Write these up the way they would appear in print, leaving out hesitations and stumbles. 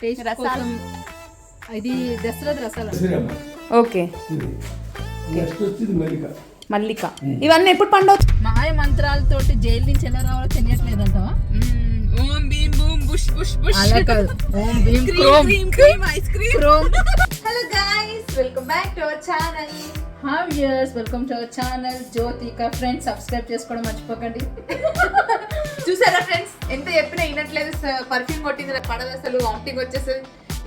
Taste కోసం ఇది దసరా రసాలు. ఓకే, మల్లిక. ఇవన్నీ ఎప్పుడు పండుగ? మాయ మంత్రాలతోటి జైలు నుంచి ఎలా రావాలో తెలియట్లేదంటావా? ఓం Bheem boom bush bush bush. అలా కాదు, ఓం Bheem chrome ice cream. Chrome. Hello guys, welcome back to our channel. Hi viewers, welcome to our channel Jyothika friends. Subscribe చేసుకోవడం మర్చిపోకండి. చూసారా ఫ్రెండ్స్, ఎంత చెప్పినా వినట్లేదు. పర్ఫ్యూమ్ కొట్టింది, నాకు పడదు అసలు. వామిటింగ్ వచ్చేస్తుంది.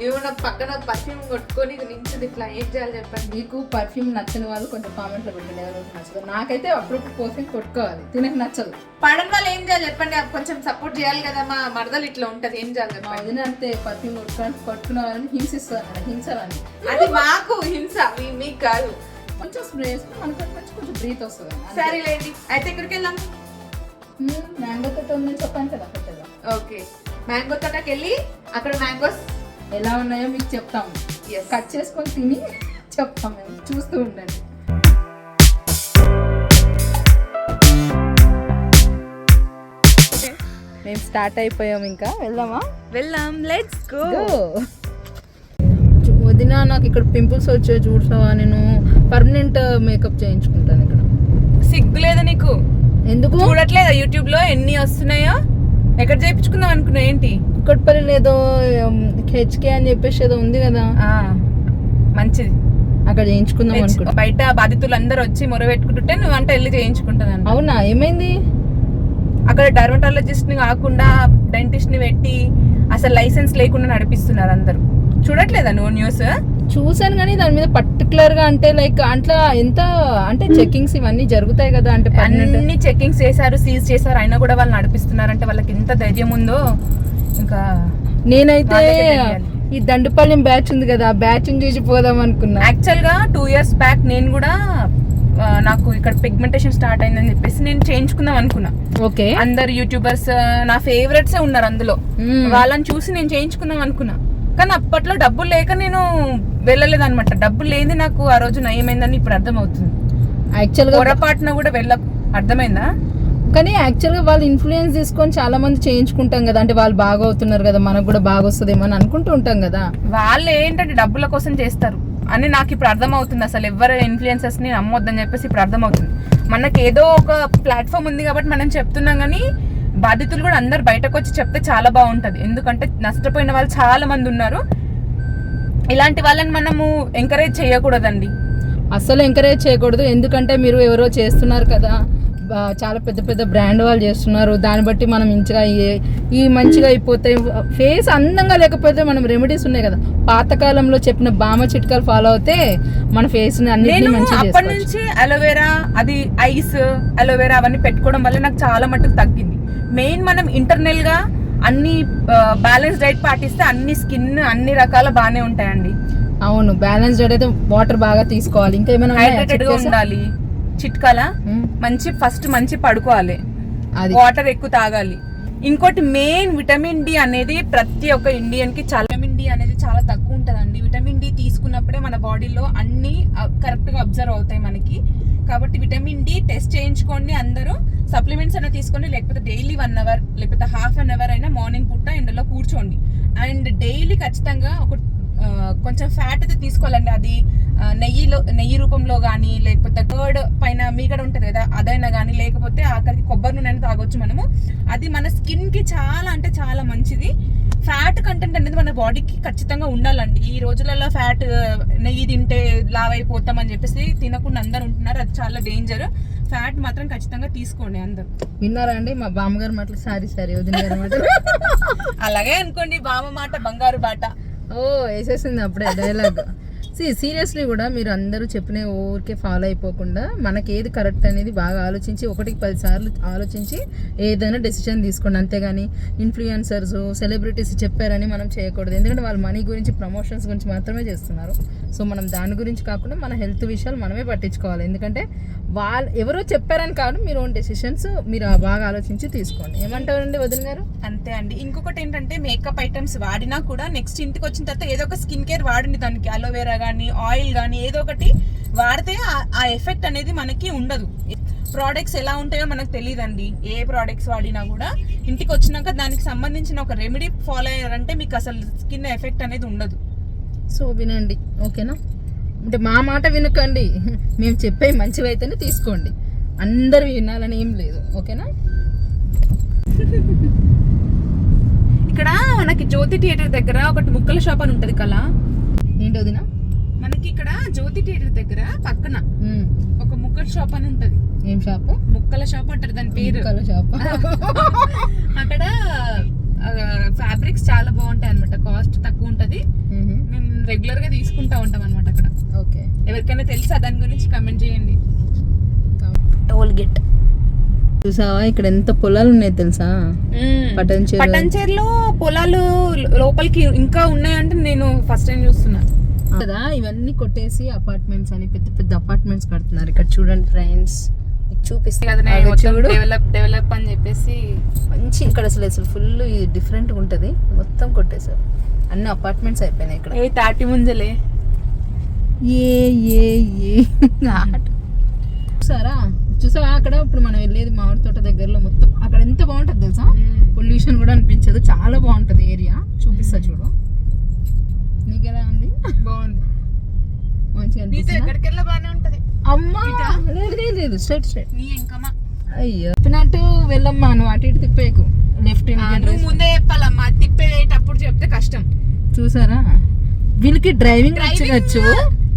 ఏమన్నా పక్కన పర్ఫ్యూమ్ కొట్టుకొని నించుది. ఇట్లా ఏం చేయాలి చెప్పండి. మీకు పర్ఫ్యూమ్ నచ్చని వాళ్ళు కొంచెం కామెంట్లో పెట్టండి, ఎవరికి నచ్చదు. నాకైతే అప్పుడప్పుడు పర్ఫ్యూమ్ కొట్టుకోవాలి, తినకు నచ్చదు. పడని వాళ్ళు ఏం చేయాలి చెప్పండి. కొంచెం సపోర్ట్ చేయాలి కదా. మా మరదలు ఇట్లా ఉంటది, ఏం చేయాలి మా చెప్పండి. వదిన అంతే, పర్ఫ్యూమ్ కొట్టుకున్న వాళ్ళని హింసిస్తారు, హింసాలని. అది మాకు హింస, మీకు కాదు. కొంచెం స్ప్రే వేసుకుని మనకు కొంచెం బ్రీత్ వస్తుంది. సరే లేండి, అయితే ఇక్కడికి వెళ్దాం. మ్యాంగో తోట ఉందని చెప్పాను కదా, పెట్టదా. ఓకే, మ్యాంగో తోటకి వెళ్ళి అక్కడ మ్యాంగోస్ ఎలా ఉన్నాయో మీకు చెప్తాము. కట్ చేసుకొని తిని చెప్తాం, మేము చూస్తూ ఉండండి. మేము స్టార్ట్ అయిపోయాం, ఇంకా వెళ్దామా? వెళ్దాం, లెట్స్ గో. వదిన, నాకు ఇక్కడ పింపుల్స్ వచ్చాయి చూసావా, నేను పర్మనెంట్ మేకప్ చేయించుకుంటాను ఇక్కడ. సిగ్గు లేదా నీకు? ఎందుకు చూడట్లేదా యూట్యూబ్ లో ఎన్ని వస్తున్నాయో? ఎక్కడ చేయించుకుందాం అనుకున్నా? ఏంటి కుక్కట్పల్లిలో ఏదో హెచ్కే అని చెప్పేసి ఏదో ఉంది కదా, మంచిది, అక్కడ చేయించుకుందాం అనుకుంటా. బయట బాధితులు అందరు వచ్చి మొరబెట్టుకుంటుంటే నువ్వు అంటే వెళ్ళి చేయించుకుంటాను. అవునా, ఏమైంది? అక్కడ డర్మటాలజిస్ట్ ని కాకుండా డెంటిస్ట్ ని పెట్టి అసలు లైసెన్స్ లేకుండా నడిపిస్తున్నారు అందరు. చూడట్లేదా నువ్వు న్యూస్? చూసాను, కానీ దాని మీద పర్టికులర్ గా అంటే లైక్ అట్లా ఎంత అంటే చెకింగ్స్ ఇవన్నీ జరుగుతాయి కదా, అంటే అన్ని చెకింగ్స్ చేశారు, సీజ్ చేశారు, అయినా కూడా వాళ్ళు నడిపిస్తున్నారంటే వాళ్ళకి ఎంత ధైర్యం ఉందో. ఇంకా నేనైతే ఈ దండుపాలెం బ్యాచ్ ఉంది కదా, ఆ బ్యాచ్ చూసి పోదాం అనుకున్నా. యాక్చువల్ గా 2 years బ్యాక్ నేను కూడా నాకు ఇక్కడ పిగ్మెంటేషన్ స్టార్ట్ అయిందని చెప్పేసి నేను చేయించుకుందాం అనుకున్నా. ఓకే, అందరు యూట్యూబర్స్ నా ఫేవరెట్స్ ఉన్నారు అందులో, వాళ్ళని చూసి నేను చేయించుకుందాం అనుకున్నా. కానీ అప్పట్లో డబ్బులు లేక నేను వెళ్ళలేదు అనమాట. డబ్బులు లేని నాకు ఆ రోజు నయమైందని ఇప్పుడు అర్థమవుతుంది. యాక్చువల్గా పొరపాటున కూడా అర్థమైందా? కానీ యాక్చువల్గా వాళ్ళు ఇన్ఫ్లుయెన్స్ తీసుకొని చాలా మంది చేయించుకుంటాం కదా, అంటే వాళ్ళు బాగా అవుతున్నారు కదా, మనకు కూడా బాగా వస్తుందేమో అని అనుకుంటూ ఉంటాం కదా. వాళ్ళు ఏంటంటే డబ్బుల కోసం చేస్తారు అని నాకు ఇప్పుడు అర్థమవుతుంది. అసలు ఎవరు ఇన్ఫ్లుయెన్సర్స్ ని నమ్మొద్దని చెప్పేసి ఇప్పుడు అర్థమవుతుంది. మనకి ఏదో ఒక ప్లాట్ఫామ్ ఉంది కాబట్టి మనం చెప్తున్నాం, కానీ బాధితులు కూడా అందరు బయటకు వచ్చి చెప్తే చాలా బాగుంటది. ఎందుకంటే నష్టపోయిన వాళ్ళు చాలా మంది ఉన్నారు. ఇలాంటి వాళ్ళని మనము ఎంకరేజ్ చేయకూడదండి, అస్సలు ఎంకరేజ్ చేయకూడదు. ఎందుకంటే మీరు ఎవరో చేస్తున్నారు కదా, చాలా పెద్ద పెద్ద బ్రాండ్ వాళ్ళు చేస్తున్నారు, దాన్ని బట్టి మనం మంచిగా ఈ మంచిగా అయిపోతాయి. ఫేస్ అందంగా లేకపోతే మనం రెమెడీస్ ఉన్నాయి కదా, పాతకాలంలో చెప్పిన బామ చిట్కాలు ఫాలో అవుతే మన ఫేస్ ని అన్నిటిని మంచిగా. అప్పటి నుంచి అలోవెరా, అది ఐస్ అలోవెరా అవన్నీ పెట్టుకోవడం వల్ల నాకు చాలా మట్టుకు తగ్గింది. మెయిన్ మనం ఇంటర్నల్ గా అన్ని బ్యాలెన్స్ డైట్ పాటిస్తే అన్ని స్కిన్ అన్ని రకాల బాగానే ఉంటాయండి. అవును, బ్యాలెన్స్ డైట్ అయితే వాటర్ బాగా తీసుకోవాలి, ఇంకా ఏమైనా హైడ్రేటెడ్ గా ఉండాలి. చిట్కాల మంచి పడుకోవాలి, వాటర్ ఎక్కువ తాగాలి. ఇంకోటి మెయిన్ విటమిన్ డి అనేది ప్రతి ఒక్క ఇండియన్ కి చాలా, విటమిన్ డి అనేది చాలా తక్కువ ఉంటదండి. విటమిన్ డి తీసుకున్నప్పుడే మన బాడీలో అన్ని కరెక్ట్ గా అబ్జర్వ్ అవుతాయి మనకి. కాబట్టి విటమిన్ డి టెస్ట్ చేయించుకోండి అందరూ. సప్లిమెంట్స్ అయినా తీసుకోండి, లేకపోతే డైలీ 1 hour లేకపోతే ½ an hour అయినా మార్నింగ్ పూట ఎండలో కూర్చోండి. అండ్ డైలీ ఖచ్చితంగా కొంచెం ఫ్యాట్ అయితే తీసుకోవాలండి. అది నెయ్యి రూపంలో కానీ, లేకపోతే కర్డ్ పైన మీగడ ఉంటుంది కదా అదైనా కానీ, లేకపోతే ఆఖరికి కొబ్బరి నూనె తాగొచ్చు మనము. అది మన స్కిన్ కి చాలా అంటే చాలా మంచిది. ఫ్యాట్ కంటెంట్ అనేది మన బాడీకి ఖచ్చితంగా ఉండాలండి. ఈ రోజులలో ఫ్యాట్ నెయ్యి తింటే లావ్ అయిపోతాం అని చెప్పేసి తినకుండా అందరు ఉంటున్నారు, అది చాలా డేంజర్. ఫ్యాట్ మాత్రం ఖచ్చితంగా తీసుకోండి అందరు. విన్నారా అండి మా బామ్మగారు మాటలు? సారీ వదిన గారి మాట. అలాగే అనుకోండి, బామ్మ మాట బంగారు బాట. ఓ వేసేసింది అప్పుడే డైలాగ్. సీరియస్లీ కూడా మీరు అందరూ చెప్పిన ఊరికే ఫాలో అయిపోకుండా మనకి ఏది కరెక్ట్ అనేది బాగా ఆలోచించి 1కి 10 సార్లు ఆలోచించి ఏదైనా డెసిషన్ తీసుకోండి. అంతేగాని ఇన్ఫ్లుయెన్సర్స్ సెలబ్రిటీస్ చెప్పారని మనం చేయకూడదు. ఎందుకంటే వాళ్ళు మనీ గురించి ప్రమోషన్స్ గురించి మాత్రమే చేస్తున్నారు. సో మనం దాని గురించి కాకుండా మన హెల్త్ విషయాలు మనమే పట్టించుకోవాలి. ఎందుకంటే వాళ్ళు ఎవరో చెప్పారని కాదు, మీరు ఓన్ డెసిషన్స్ మీరు బాగా ఆలోచించి తీసుకోండి. ఏమంటారండి వదిన గారు? అంతే అండి. ఇంకొకటి ఏంటంటే మేకప్ ఐటమ్స్ వాడినా కూడా నెక్స్ట్ ఇంటికి వచ్చిన తర్వాత ఏదో ఒక స్కిన్ కేర్ వాడండి. దానికి అలోవెరా కానీ ఆయిల్ కానీ ఏదో ఒకటి వాడితే ఆ ఎఫెక్ట్ అనేది మనకి ఉండదు. ప్రోడక్ట్స్ ఎలా ఉంటాయో మనకు తెలియదండి. ఏ ప్రోడక్ట్స్ వాడినా కూడా ఇంటికి వచ్చినాక దానికి సంబంధించిన ఒక రెమెడీ ఫాలో అయ్యారంటే మీకు అసలు స్కిన్ ఎఫెక్ట్ అనేది ఉండదు. సో వినండి, ఓకేనా? అంటే మా మాట వినకండి, మేము చెప్పే మంచివైతేనే తీసుకోండి, అందరు వినాలని ఏం లేదు, ఓకేనా? ఇక్కడ మనకి జ్యోతి థియేటర్ దగ్గర ఒకటి ముక్కల షాప్ అని ఉంటది కదా, ఏంటి వదినా? మనకి ఇక్కడ జ్యోతి థియేటర్ దగ్గర పక్కన ఒక ముక్కల షాప్ అని ఉంటది. ఏం షాప్? ముక్కల షాప్ అంటారు దాని పేరు. ముక్కల షాప్. అక్కడ ఫ్యాబ్రిక్స్ చాలా బాగుంటాయి అనమాట, కాస్ట్ తక్కువ ఉంటది. మేము రెగ్యులర్ గా తీసుకుంటా ఉంటాం అనమాట అక్కడ. ఓకే, ఎవరికైనా తెలుసా దాని గురించి కమెంట్ చేయండి. టోల్గేట్ చూసావా, ఇక్కడ ఎంత పొలాలు ఉన్నాయి తెలుసా? పటంచేరులో పొలాలు లోపలికి ఇంకా ఉన్నాయంటే నేను ఫస్ట్ టైం చూస్తున్నా కదా. ఇవన్నీ కొట్టేసి అపార్ట్మెంట్స్ అని పెద్ద పెద్ద అపార్ట్మెంట్స్ కడుతున్నారు. ఇక్కడ చూడండి ఫ్రెండ్స్, చూపిస్తే డెవలప్ అని చెప్పేసి మంచి ఇక్కడ అసలు ఫుల్ డిఫరెంట్ ఉంటది. మొత్తం కొట్టేశారు, అన్ని అపార్ట్మెంట్స్ అయిపోయినాయి ఇక్కడ. ఏ తాటి ముంజలే చూసావా అక్కడ ఇప్పుడు మనం వెళ్ళేది మామిడి తోట దగ్గరలో. మొత్తం అక్కడ ఎంత బాగుంటది తెలుసా, పొల్యూషన్ కూడా అనిపించదు, చాలా బాగుంటది ఏరియా. చూపిస్తా చూడు, నీకెలా ఉంది? బాగుంది, మంచిగా ఎక్కడికెళ్ళ బాగానే ఉంటది. అమ్మా లేదు స్ట్రైట్ నీ ఇంకమ్మా. అయ్యో చెప్పినట్టు వెళ్ళమ్మా, నువ్వు అటు ఇటు తిప్పేకు. లెఫ్ట్ ముందే చెప్పాలమ్మా, తిప్పేటప్పుడు చెప్తే కష్టం. చూసారా, వీళ్ళకి డ్రైవింగ్ వచ్చి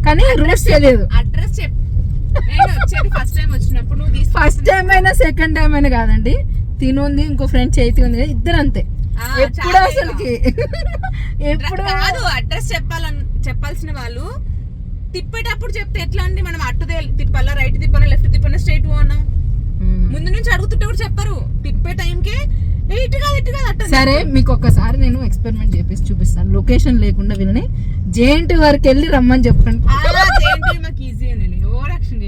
కానీ రూల్స్ తెలియదు. అడ్రస్ చెప్పు. ఫస్ట్ టైం వచ్చినప్పుడు నువ్వు ఫస్ట్ టైం అయినా సెకండ్ టైం అయినా కాదండి, తినుంది ఇంకో ఫ్రెండ్ చేతి ఉంది, ఇద్దరు అంతే. ఎప్పుడు అసలుకి ఎప్పుడు కాదు, అడ్రస్ చెప్పాల్సిన వాళ్ళు తిప్పేటప్పుడు చెప్తే ఎట్లా అండి? మనం అటు తిప్పాలా, రైట్ తిప్పాలా, లెఫ్ట్ తిప్పాలా, స్ట్రైట్ పోనా? ముందు నుంచి అడుగుతుంటే కూడా చెప్పరు. తిప్పే టైంకి ఇటు కాదు ఇటు కాదు అట్ట. సరే, మీకు ఒక్కసారి నేను ఎక్స్పెరిమెంట్ చేసి చూపిస్తాను, లొకేషన్ లేకుండా వినని. జేఎన్టీ వరకు వెళ్ళి రమ్మని చెప్పండి. మాకు ఈజీ అని ఓవర్ యాక్షన్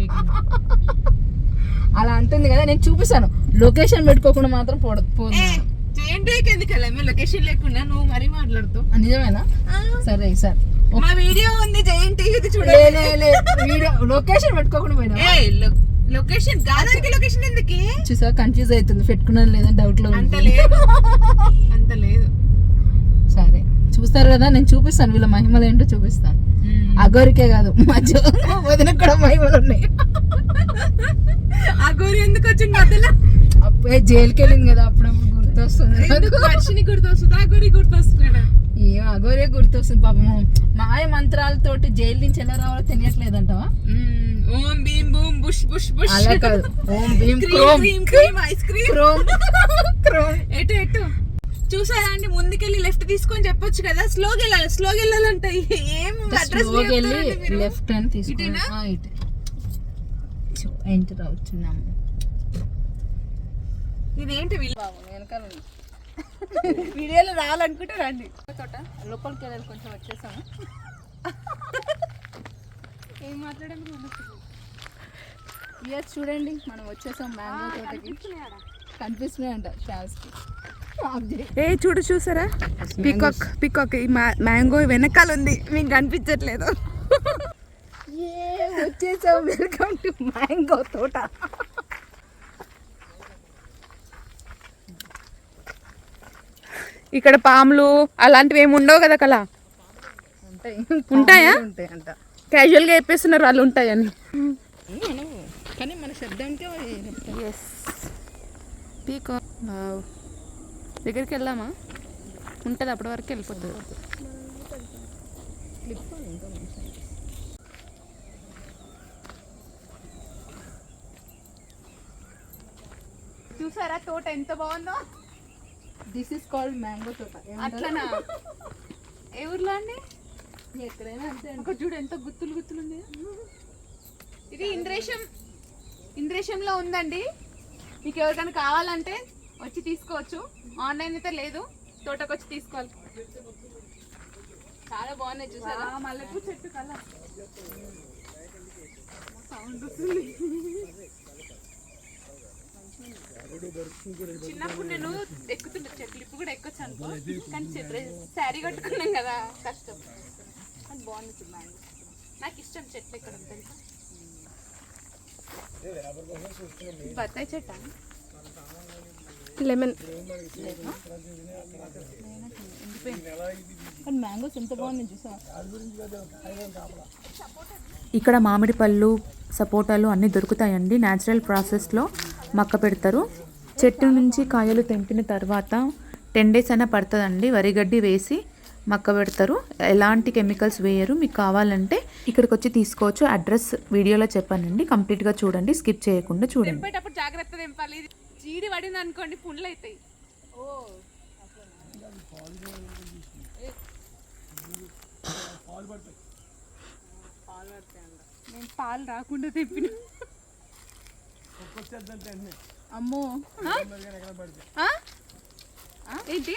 అలా అంటుంది కదా, నేను చూపిస్తాను. లొకేషన్ పెట్టుకోకుండా మాత్రం పోదు. జేఎన్టీకి ఎందుకు వెళ్ళాము లొకేషన్ లేకుండా? నువ్వు మరీ మాట్లాడుతావు. నిజమేనా? సరే సార్, మా వీడియో ఉంది జేఎన్టీ చూడండి. వీడియో లొకేషన్ పెట్టుకోకుండా పోయినా. లొకేషన్ దానికి లొకేషన్ ఎందుకు? చూసా కన్ఫ్యూజ్ అవుతుంది, పెట్టుకున్నాను లేదని డౌట్ లో. అంత లేదు. సరే చూస్తారు కదా, నేను చూపిస్తాను వీళ్ళ మహిమలు ఏంటో చూపిస్తాను. అగోరికే కాదు, మధ్య వదిన కూడా మహిమలు ఉన్నాయి. అగోరి ఎందుకు వచ్చింది మధ్యలో? అప్పుడే జైలుకి వెళ్ళింది కదా, అప్పుడప్పుడు గుర్తొస్తుంది. వర్షిని గుర్తొస్తుంది, అగోరి గుర్తొస్తున్నాడు. ఏం అగోరే గుర్తొస్తుంది పాపము. మాయ మంత్రాలతోటి జైలు నుంచి ఎలా రావాలో తెలియట్లేదంటవా? ఓం Bheem boom bush bush bush. అలా కాదు, ఓం Bheem cream ice cream chrome. ఎటు చూసారా అండి? ముందుకెళ్ళి లెఫ్ట్ తీసుకొని చెప్పొచ్చు కదా. స్లోగా వెళ్ళాలంట. ఏం లెఫ్ట్ అని తీసుకున్నా ఎంటర్ అవుతున్నాము. ఇదేంటి వెనకాల వీడియోలో రావాలనుకుంటే రండి. తోట లోపలికి వెళ్ళాలి, కొంచెం వచ్చేసాము. ఏం మాట్లాడాలి? ఇయర్ చూడండి, మనం వచ్చేసాం మ్యాంగో తోటకి. కనిపిస్తున్నాయంట షాస్కి. చూసారా పికాక్ మ్యాంగో వెనకాల ఉంది, మీకు కనిపించట్లేదు. వచ్చేసాం, వెల్కమ్ టు మ్యాంగో తోట. ఇక్కడ పాములు అలాంటివి ఏమి ఉండవు కదా కలా? ఉంటాయా? ఉంటాయంట. క్యాజువల్ గా చెప్పేస్తున్నారు వాళ్ళు ఉంటాయని. కానీ మన శబ్దానికే పీకాక్ దగ్గరికి వెళ్దామా? ఉంటుంది, అప్పటి వరకు వెళ్ళిపోతుంది. చూసారా తోట ఎంత బాగుందో? దిస్ ఇస్ కాల్డ్ మ్యాంగో తోట. అట్లనా? ఏ ఊర్లో అండి? ఎక్కడైనా అంతే. చూడు ఎంత గుత్తులు ఉంది. ఇది ఇంద్రేశంలో ఉందండి. మీకు ఎవరికైనా కావాలంటే వచ్చి తీసుకోవచ్చు. ఆన్లైన్ అయితే లేదు, తోటకు వచ్చి తీసుకోవాలి. చాలా బాగున్నాయి చూసారా? మల్లెపూ చెట్టు కల సౌండ్ వస్తుంది. చిన్నప్పుడు నేను ఎక్కుతుండే చెట్లు, ఇప్పుడు కూడా ఎక్కొచ్చు అనుకో. కానీ శారీ కట్టుకున్నాం కదా, కష్టం. అది బాగుంది. నాకు ఇష్టం చెట్లు ఎక్కడ ఉంటుంది. బత్తాయి చెట్టా లెమన్ మ్యాంగోస్ ఎంత బాగుంది చూసా. ఇక్కడ మామిడి పళ్ళు, సపోటాలు అన్నీ దొరుకుతాయండి. న్యాచురల్ ప్రాసెస్లో మక్క పెడతారు. చెట్టు నుంచి కాయలు తెంపిన తర్వాత 10 days అయినా పడుతుందండి. వరిగడ్డి వేసి మక్క పెడతారు. ఎలాంటి కెమికల్స్ వేయరు. మీకు కావాలంటే ఇక్కడికి వచ్చి తీసుకోవచ్చు. అడ్రస్ వీడియోలో చెప్పానండి. కంప్లీట్గా చూడండి, స్కిప్ చేయకుండా చూడండి. తెంపేటప్పుడు జాగ్రత్త తెంపాలి. జీడి పడింది అనుకోండి పుండ్లు అవుతాయి. నేను పాలు రాకుండా తెంపిన. అమ్మో ఏంటి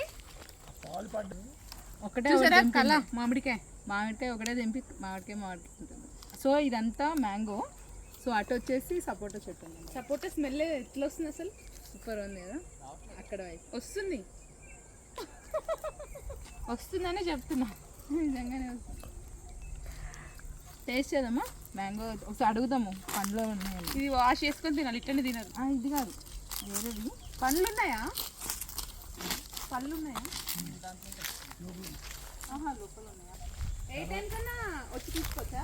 ఒకటే చూసారా ఒకటి కల తెంపింది. మామిడికాయ ఒకటే తెంపి మామిడికాయ ఉంటుంది. సో ఇదంతా మ్యాంగో. సో అటు వచ్చేసి సపోటా చెట్టు ఉంది. సపోటా స్మెల్ ఎట్లా వస్తుంది అసలు? సూపర్ ఉంది కదా అక్కడ వైపు. వస్తుంది వస్తుందనే చెప్తున్నా. నిజంగానే వస్తుంది. టేస్ట్ చేద్దామా మ్యాంగో? ఒకసారి అడుగుదాము పండ్లు ఉన్నాయని. ఇది వాష్ చేసుకొని తినాలి, ఇట్లనే తినరు. ఇది కాదు వేరేది. పండ్లు ఉన్నాయా? పళ్ళు ఉన్నాయా? లోపల ఉన్నాయా? ఏ టైం కన్నా వచ్చి తీసుకోవచ్చా?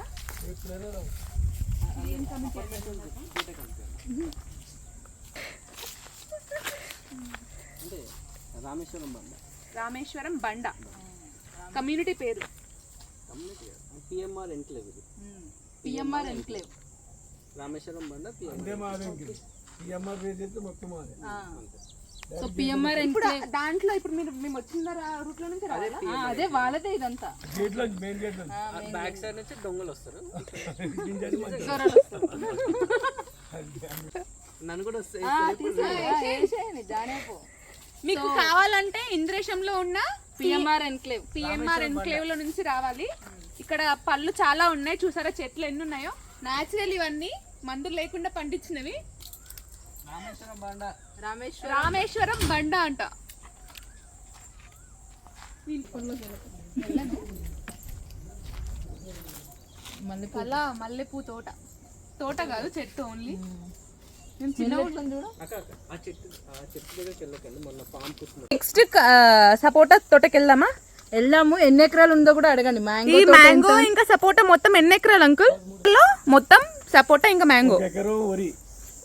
రామేశ్వరం బండ కమ్యూనిటీ పేరు. పిఎంఆర్ ఎన్క్లేవ్ ఇది. పిఎంఆర్ ఎన్క్లేవ్ రామేశ్వరం బండ పిఎంఆర్ పేరు అయితే మొత్తం అదే. సో పిఎంఆర్ ఇప్పుడు ఎన్క్లేవ్ దాంట్లో ఇప్పుడు మేము వచ్చిన రూట్ లో నుంచి రావాలా? అదే వాళ్ళదే ఇదంతా. గేట్ లో మెయిన్ గేట్ లో బ్యాక్ సైడ్ నుంచి దొంగలు వస్తారు. నన్ను కూడా మీకు కావాలంటే ఇంద్రేశంలో ఉన్న పిఎంఆర్ ఎన్క్లేవ్ పిఎంఆర్ ఎన్క్లేవ్ లో నుంచి రావాలి. ఇక్కడ పళ్ళు చాలా ఉన్నాయి. చూసారా చెట్లు ఎన్ని ఉన్నాయో? న్యాచురల్, ఇవన్నీ మందులు లేకుండా పండించినవి. రామేశ్వరం బండ. రామేశ్వరం బండ అంట. మల్లెపూ తోట. తోట కాదు, చెట్టు ఓన్లీ. నేను చిన్న చూడు. ఆ చెట్టు దగ్గరికి వెళ్ళకండి. మొన్న పాము పుట్టిన. నెక్స్ట్ సపోటా తోటకి వెళ్దామా? వెళ్దాము. ఎన్ని ఎకరాలు ఉందో కూడా అడగండి. ఈ మ్యాంగో ఇంకా సపోటా మొత్తం ఎన్ని ఎకరాలు అంకుల్? మొత్తం సపోటా ఇంకా మ్యాంగో. ఎకరం వరి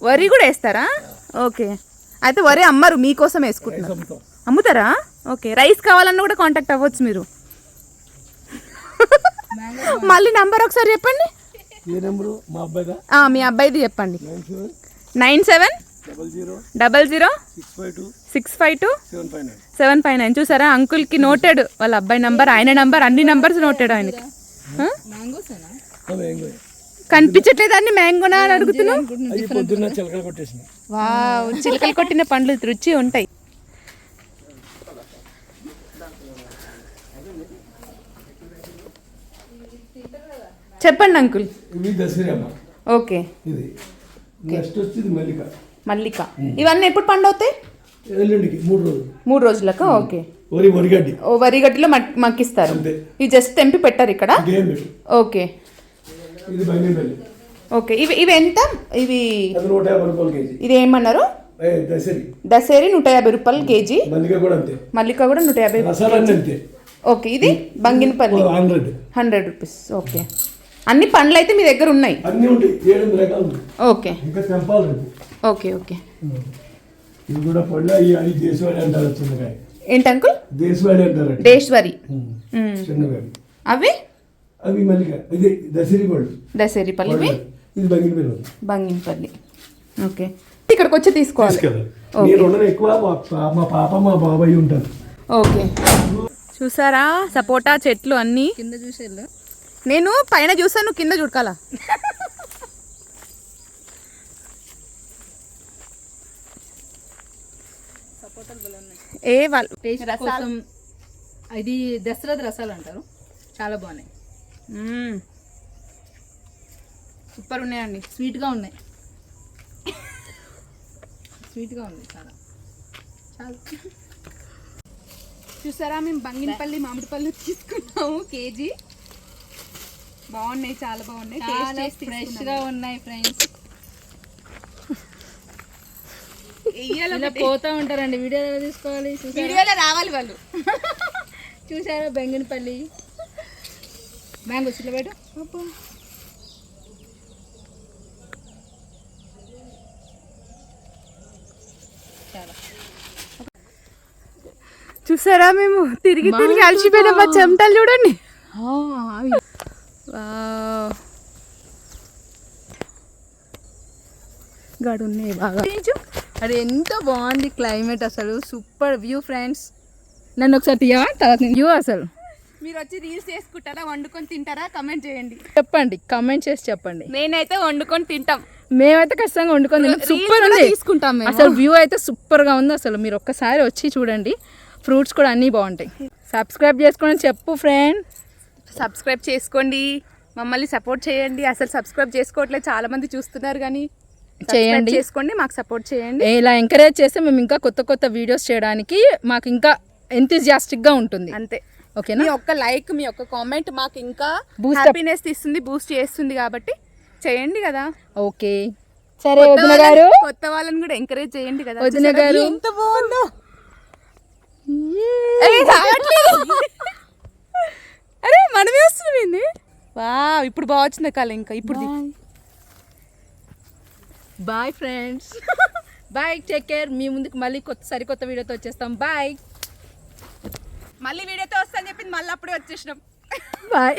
వరి కూడా వేస్తారా? ఓకే, అయితే వరి అమ్మరు, మీకోసం వేసుకుంటున్నారు. అమ్ముతారా? ఓకే. రైస్ కావాలన్నా కూడా కాంటాక్ట్ అవ్వచ్చు మీరు. మళ్ళీ నంబర్ ఒకసారి చెప్పండి. ఏ నెంబరు? మా అబ్బాయిదా? మీ అబ్బాయిది చెప్పండి. 9700 9700 652 652 759. 759. చూసారా, అంకుల్కి నోటెడ్. వాళ్ళ అబ్బాయి నంబర్, ఆయన నంబర్, అన్ని నంబర్స్ నోటెడ్ ఆయనకి. కనిపించట్లేదు అన్ని మ్యాంగోనా అని అడుగుతున్నావు. అది పొద్దున్న చిలకలు కొట్టేసిన. వావ్, చిలకలు కొట్టిన పండ్లు రుచి ఉంటాయి. చెప్పండి అంకుల్. ఇవి దసరి అమ్మ. ఓకే. ఇది నెక్స్ట్ వచ్చేది మల్లిక. మల్లిక. ఇవన్నీ ఎప్పుడు పండు అవుతాయి? ఎల్లుండికి 3 రోజులు. 3 రోజులకా? ఓకే. వరిగడ్డి. ఓ వరిగడ్డిలో మక్కిస్తారు. అంతే. ఇది జస్ట్ తెంపి పెట్టారు ఇక్కడ. గేమ్ పెట్టు. ఓకే ఇది బంగినపల్లి. ఓకే. ఇవి ఎంత? ఇవి అది 150 రూపాయలు కేజీ. ఇది ఏమన్నారు? దసరి. దసేరి 150 రూపాయలు కేజీ. మల్లిక కూడా అంతే. మల్లిక కూడా 150. రసాలన్నీ అంతే. ఓకే. ఇది బంగినపల్లి 100 రూపీస్. ఓకే. అన్ని పండ్లు అయితే మీ దగ్గర ఉన్నాయి? అన్నీ ఉంటాయి. 7 రకాలు ఉంటాయి. ఓకే. ఇంకా తెంపాలి. Okay okay. ఇవి కూడా పళ్ళు. అవి దేశవాళి అంటారు. చిన్నకాయ. ఏంటి అంకుల్? దేశవాళి అంటారు. దేశ్వరి. చిన్నగా అవి అవి మల్లిక. ఇది దసరి పళ్ళు. దసేరి పల్లి. ఇది బంగినపల్లి. బంగినపల్లి. ఓకే. ఇక్కడికి వచ్చి తీసుకోవాలి. నేను ఉండను ఎక్కువ. మా పాప మా బాబాయ్ ఉంటారు. ఓకే. చూసారా సపోటా చెట్లు అన్నీ? కింద చూసేళ్ళు. నేను పైన చూసాను, కింద చూడకాల. ఏ వాళ్ళు టేస్ట్ కోసం ఇది దసరాది రసాలు అంటారు. చాలా బాగున్నాయి. సూపర్ ఉన్నాయండి. స్వీట్గా ఉన్నాయి. స్వీట్గా ఉంది చాలా. చూసారా, మేము బంగినపల్లి మామిడి పళ్ళు తీసుకున్నాము కేజీ. బాగున్నాయి, చాలా బాగున్నాయి. చాలా ఫ్రెష్గా ఉన్నాయి ఫ్రెండ్స్. ఇలా పోతా ఉంటారండి, వీడియో ఎలా తీసుకోవాలి చూసారా? వీడియోలో రావాలి వాళ్ళు. చూసారా బెంగనపల్లి మ్యాంగో ఇట్లా పెట్టు. చూసారా మేము తిరిగి తిరిగి అలసిపోయిన మా చెమటలు చూడండి. గాడు ఉన్నాయి బాగా. అది ఎంత బాగుంది క్లైమేట్, అసలు సూపర్ వ్యూ ఫ్రెండ్స్. నన్ను ఒకసారి తీయవా తర్వాత వ్యూ అసలు. మీరు వచ్చి రీల్స్ చేసుకుంటారా, వండుకొని తింటారా? కమెంట్ చేయండి, చెప్పండి, కమెంట్ చేసి చెప్పండి. నేనైతే వండుకొని తింటాం, మేమైతే ఖచ్చితంగా వండుకొని సూపర్ ఉంది తీసుకుంటాం మేము. అసలు వ్యూ అయితే సూపర్ గా ఉంది అసలు. మీరు ఒక్కసారి వచ్చి చూడండి, ఫ్రూట్స్ కూడా అన్నీ బాగుంటాయి. సబ్స్క్రైబ్ చేసుకోండి చెప్పు ఫ్రెండ్. సబ్స్క్రైబ్ చేసుకోండి, మమ్మల్ని సపోర్ట్ చేయండి. అసలు సబ్స్క్రైబ్ చేసుకోవట్లేదు, చాలా మంది చూస్తున్నారు కానీ చేయండి, చేసుకోండి, మాకు సపోర్ట్ చేయండి. ఇలా ఎంకరేజ్ చేస్తే మేము ఇంకా కొత్త కొత్త వీడియోస్ చేయడానికి మాకు ఇంకా ఎంతూజియాస్టిక్ గా ఉంటుంది. అంతే, ఓకేనా? మీ ఒక్క లైక్, మీ ఒక్క కామెంట్ మాకు ఇంకా Boost up. హ్యాపీనెస్ ఇస్తుంది, బూస్ట్ చేస్తుంది. కాబట్టి చేయండి కదా. ఓకే సరే వదిన గారు, కొత్త వాళ్ళని కూడా ఎంకరేజ్ చేయండి కదా. వదిన చూసారా? గారు. ఎంత బాగుందో. ఏయ్, రావట్లేదు. అరే మనమే వస్తుంది. వా, ఇప్పుడు బాగా వచ్చింది కాల. ఇంకా ఇప్పుడు bye friends, bye, take care. మీ ముందుకు మళ్ళీ సరికొత్త వీడియోతో వచ్చేస్తాం. బాయ్. మళ్ళీ వీడియోతో వస్తా అని చెప్పింది, మళ్ళీ అప్పుడే వచ్చేసినాం. బాయ్.